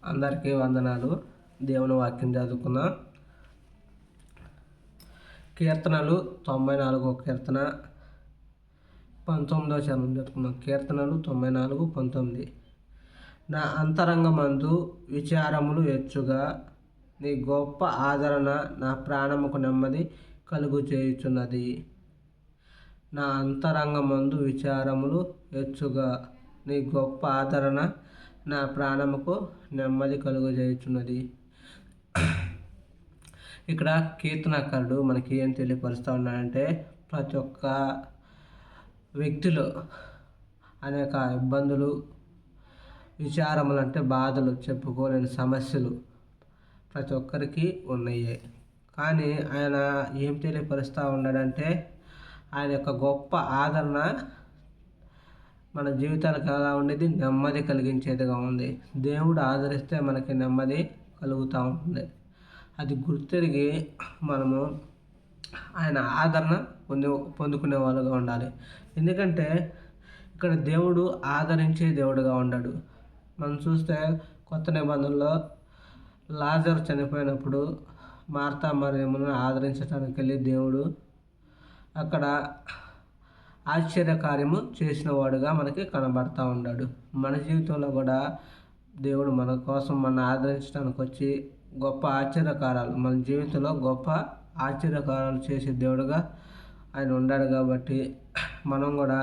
అందరికీ వందనాలు. దేవుని వాక్యం చదువుకున్న కీర్తనలు 94 కీర్తన 19వ చరణం చదువుకున్నాం. కీర్తనలు 94:19. నా అంతరంగమందు విచారములు హెచ్చుగా, నీ గొప్ప ఆదరణ నా ప్రాణముకు నెమ్మది కలుగు చేయుచున్నది. నా అంతరంగమందు విచారములు హెచ్చుగా, నీ గొప్ప ఆదరణ నా ప్రాణముకు నెమ్మది కలుగజేయుచున్నది. ఇక్కడ కీర్తనకారుడు మనకి ఏం తెలియపరుస్తూ ఉన్నాడంటే, ప్రతి ఒక్క వ్యక్తిలో అనేక ఇబ్బందులు, విచారములు అంటే బాధలు, చెప్పుకోలేని సమస్యలు ప్రతి ఒక్కరికి ఉన్నాయి. కానీ ఆయన ఏం తెలియపరుస్తూ ఉన్నాడంటే, ఆయన యొక్క గొప్ప ఆదరణ మన జీవితాలకు ఎలా ఉండేది, నెమ్మది కలిగించేదిగా ఉంది. దేవుడు ఆదరిస్తే మనకి నెమ్మది కలుగుతూ ఉంటుంది. అది గుర్తెరిగి మనము ఆయన ఆదరణ పొందుకునే వాళ్ళుగా ఉండాలి. ఎందుకంటే ఇక్కడ దేవుడు ఆదరించే దేవుడుగా ఉన్నాడు. మనం చూస్తే కొత్త నిబంధనలో లాజరు చనిపోయినప్పుడు మార్తా మరియమ్మను ఆదరించడానికి వెళ్ళి దేవుడు అక్కడ ఆశ్చర్యకార్యము చేసిన వాడుగా మనకి కనబడతా ఉన్నాడు. మన జీవితంలో కూడా దేవుడు మన కోసం మన ఆదరించడానికి వచ్చి గొప్ప ఆశ్చర్యకారాలు, మన జీవితంలో గొప్ప ఆశ్చర్యకారాలు చేసే దేవుడుగా ఆయన ఉన్నాడు. కాబట్టి మనం కూడా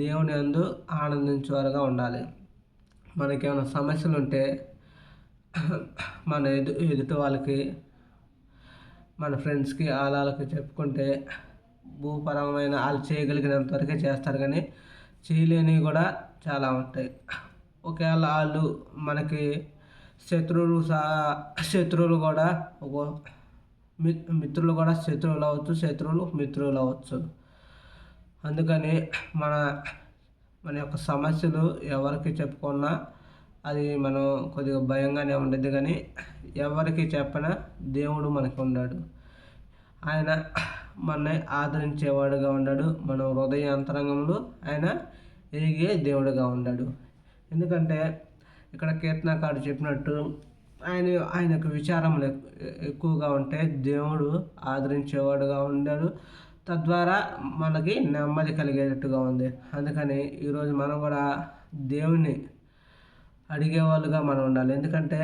దేవుని యందు ఆనందించేవారుగా ఉండాలి. మనకేమైనా సమస్యలు ఉంటే మన ఎదుటి వాళ్ళకి, మన ఫ్రెండ్స్కి, వాళ్ళకి చెప్పుకుంటే భూపరమైన వాళ్ళు చేయగలిగినంత వరకే చేస్తారు, కానీ చేయలేనివి కూడా చాలా ఉంటాయి. ఒకవేళ వాళ్ళు మనకి శత్రువులు కూడా మిత్రులు కూడా శత్రువులు అవ్వచ్చు, శత్రువులు మిత్రులు అవ్వచ్చు. అందుకని మన యొక్క సమస్యలు ఎవరికి చెప్పుకున్నా అది మనం కొద్దిగా భయంగానే ఉండేది, కానీ ఎవరికి చెప్పినా దేవుడు మనకు ఉన్నాడు. ఆయన మనని ఆదరించేవాడుగా ఉన్నాడు. మన హృదయ అంతరంగంలో ఆయన ఎరిగే దేవుడుగా ఉన్నాడు. ఎందుకంటే ఇక్కడ కీర్తనకారుడు చెప్పినట్టు ఆయనకు విచారములు ఎక్కువగా ఉంటే దేవుడు ఆదరించేవాడుగా ఉన్నాడు. తద్వారా మనకి నెమ్మది కలిగేటట్టుగా ఉంది. అందుకని ఈరోజు మనం కూడా దేవుని అడిగేవాళ్ళుగా మనం ఉండాలి. ఎందుకంటే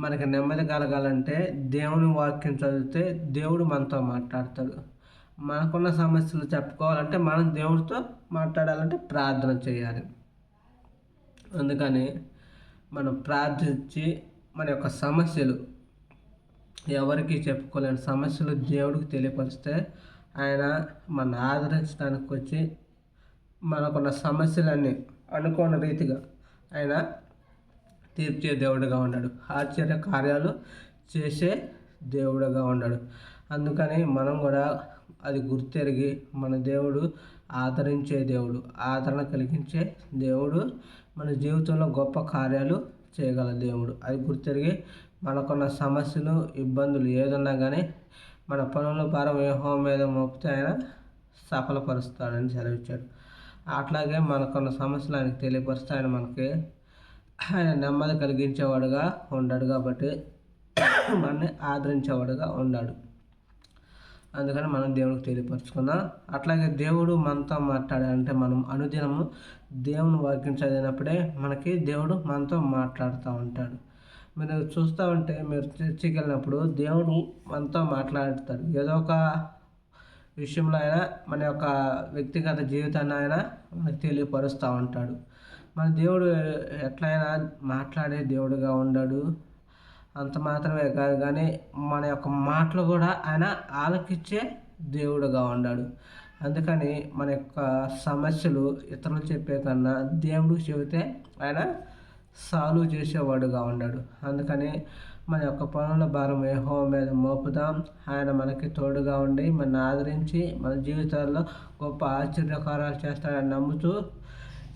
మనకి నెమ్మది కలగాలంటే దేవుని వాక్యం చదివితే దేవుడు మనతో మాట్లాడతాడు. మనకున్న సమస్యలు చెప్పుకోవాలంటే మనం దేవుడితో మాట్లాడాలంటే ప్రార్థన చేయాలి. అందుకని మనం ప్రార్థించి మన యొక్క సమస్యలు, ఎవరికి చెప్పుకోలేని సమస్యలు దేవుడికి తెలియపరిస్తే ఆయన మన ఆదరించడానికి వచ్చి మనకున్న సమస్యలన్నీ అనుకోని రీతిగా ఆయన తీర్చే దేవుడుగా ఉన్నాడు. ఆశ్చర్య కార్యాలు చేసే దేవుడుగా ఉన్నాడు. అందుకని మనం కూడా అది గుర్తెరిగి మన దేవుడు ఆదరించే దేవుడు, ఆదరణ కలిగించే దేవుడు, మన జీవితంలో గొప్ప కార్యాలు చేయగల దేవుడు. అది గుర్తెరిగి మనకున్న సమస్యలు, ఇబ్బందులు ఏదన్నా కానీ మన పనుల భారం యెహోవా మీద మోపితే ఆయన సఫలపరుస్తాడని సెలవిచ్చాడు. అట్లాగే మనకున్న సమస్యలు ఆయనకు తెలియపరిస్తే ఆయన నెమ్మది కలిగించేవాడుగా ఉన్నాడు. కాబట్టి మనల్ని ఆదరించేవాడుగా ఉన్నాడు. అందుకని మనం దేవునికి తెలియపరుచుకుందాం. అట్లాగే దేవుడు మనతో మాట్లాడాలంటే మనం అనుదినము దేవుని వాక్యం చదివినప్పుడే మనకి దేవుడు మనతో మాట్లాడుతూ ఉంటాడు. మీరు చూస్తూ ఉంటే, మీరు చర్చికి వెళ్ళినప్పుడు దేవుడు మనతో మాట్లాడతాడు. ఏదో ఒక విషయంలో అయినా మన యొక్క వ్యక్తిగత జీవితాన్ని ఆయన మనకు తెలియపరుస్తూ ఉంటాడు. మన దేవుడు ఎట్లయినా మాట్లాడే దేవుడుగా ఉన్నాడు. అంత మాత్రమే కాదు, కానీ మన యొక్క మాటలు కూడా ఆయన ఆలకించే దేవుడుగా ఉన్నాడు. అందుకని మన యొక్క సమస్యలు ఇతరులు చెప్పే కన్నా దేవుడు చెబితే ఆయన సాల్వ్ చేసేవాడుగా ఉన్నాడు. అందుకని మన యొక్క పనుల భారం యెహోవా మీద మోపుదాం. ఆయన మనకి తోడుగా ఉండి మన ఆదరించి మన జీవితాల్లో గొప్ప ఆశ్చర్యకారాలు చేస్తాడని నమ్ముతూ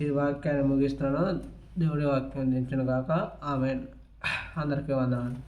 ఈ వాక్యాన్ని ముగిస్తున్నాను. దేవుడి వాక్యం దించును గాక. ఆమేన్. అందరికీ వందనాలు.